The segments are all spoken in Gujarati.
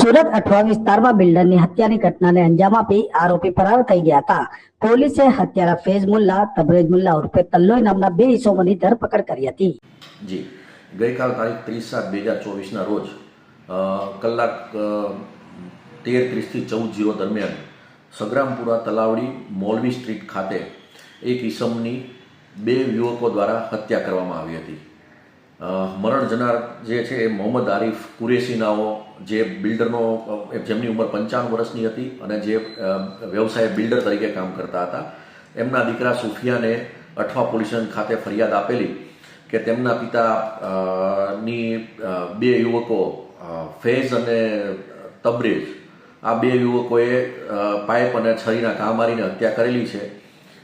સુરત અઠવા વિસ્તારમાં બિલ્ડરની હત્યાની ઘટનાને અંજામ આપી આરોપી ફરાર થઈ ગયા હતા. પોલીસે હત્યારા ફેઝ મુલ્લા, તબરેજ મુલ્લા ઉર્ફે તલ્લોઈ નામના 2 ઈસમોની ધરપકડ કરી હતી. જી, ગઈકાલ તારીખ 30/7/2024ના રોજ કલાક 13:30 થી 14:00 દરમિયાન સગ્રામપુરા તલાવડી મોલવી સ્ટ્રીટ ખાતે એક ઈસમની 2 યુવકો દ્વારા હત્યા કરવામાં આવી હતી. મરણ જનાર જે છે એ મોહમ્મદ આરિફ કુરેશી નાઓ, જે બિલ્ડરનો જેમની ઉંમર 55 વર્ષની હતી અને જે વ્યવસાય બિલ્ડર તરીકે કામ કરતા હતા. એમના દીકરા સુફિયાને અઠવા પોલીસ સ્ટેશન ખાતે ફરિયાદ આપેલી કે તેમના પિતાની 2 યુવકો ફૈઝ અને તબરેજ, આ 2 યુવકોએ પાઇપ અને છરીના ઘા મારીને હત્યા કરેલી છે.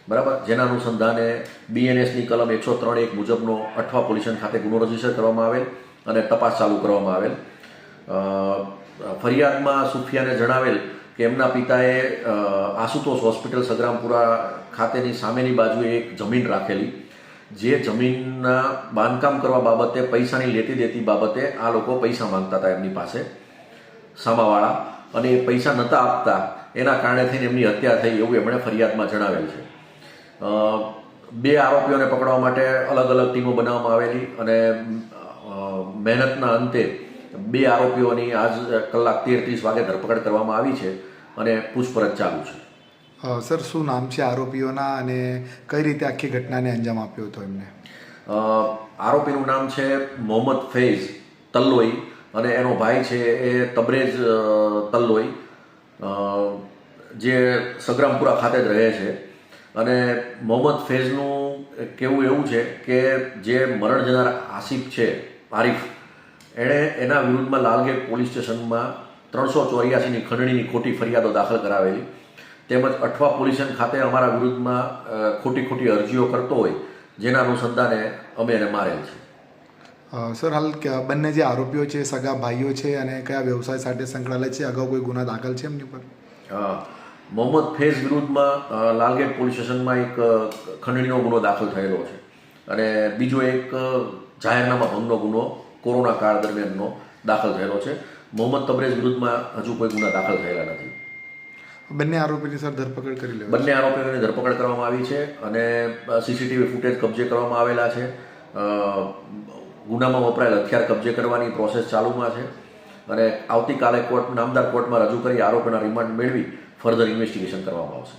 બરાબર, જેના અનુસંધાને BNSની કલમ 103(1) મુજબનો અઠવા પોલીસ સ્ટેશન ખાતે ગુનો રજીસ્ટર કરવામાં આવેલ અને તપાસ ચાલુ કરવામાં આવેલ. ફરિયાદમાં સુફિયાને જણાવેલ કે એમના પિતાએ આશુતોષ હોસ્પિટલ સગ્રામપુરા ખાતેની સામેની બાજુએ એક જમીન રાખેલી, જે જમીનના બાંધકામ કરવા બાબતે પૈસાની લેતી દેતી બાબતે આ લોકો પૈસા માંગતા હતા એમની પાસે, સામાવાળા, અને એ પૈસા નહોતા આપતા, એના કારણે થઈને એમની હત્યા થઈ એવું એમણે ફરિયાદમાં જણાવેલ છે. 2 આરોપીઓને પકડવા માટે અલગ અલગ ટીમો બનાવવામાં આવેલી અને મહેનતના અંતે 2 આરોપીઓની આજ કલાક 13:30 વાગે ધરપકડ કરવામાં આવી છે અને પૂછપરછ ચાલુ છે. સર, શું નામ છે આરોપીઓના અને કઈ રીતે આખી ઘટનાને અંજામ આપ્યો હતો એમને? આરોપીનું નામ છે મોહમ્મદ ફૈઝ તલ્લોઈ અને એનો ભાઈ છે એ તબરેજ તલ્લોઈ, જે સગ્રામપુરા ખાતે જ રહે છે. અને મોહમ્મદ ફૈઝનું કહેવું એવું છે કે જે મરણ જનાર આસિફ છે, આરિફ, એણે એના વિરુદ્ધમાં લાલગેટ પોલીસ સ્ટેશનમાં 384ની ખંડણીની ખોટી ફરિયાદો દાખલ કરાવેલી, તેમજ અઠવા પોલીસ સ્ટેશન ખાતે અમારા વિરુદ્ધમાં ખોટી અરજીઓ કરતો હોય, જેના અનુસંધાને અમે એને મારેલ છે. સર, હાલ બંને જે આરોપીઓ છે સગા ભાઈઓ છે અને કયા વ્યવસાય સાથે સંકળાયેલા છે? અગાઉ કોઈ ગુના દાખલ છે એમની પર? મોહમ્મદ ફૈઝ વિરુદ્ધમાં લાલગેટ પોલીસ સ્ટેશનમાં એક ખંડણીનો ગુનો દાખલ થયેલો છે અને બીજો એક જાહેરનામા ભંગનો ગુનો કોરોના કાળ દરમિયાનનો દાખલ થયેલો છે. મોહમ્મદ તબરેજ વિરુદ્ધમાં હજુ કોઈ ગુના દાખલ થયેલા નથી. બંને આરોપીની સર ધરપકડ કરી લેવાઈ? બંને આરોપીઓની ધરપકડ કરવામાં આવી છે અને CCTV ફૂટેજ કબજે કરવામાં આવેલા છે. ગુનામાં વપરાયેલ હથિયાર કબજે કરવાની પ્રોસેસ ચાલુમાં છે અને આવતીકાલે નામદાર કોર્ટમાં રજૂ કરી આરોપીના રિમાન્ડ મેળવી ફર્ધર ઇન્વેસ્ટિગેશન કરવામાં આવશે.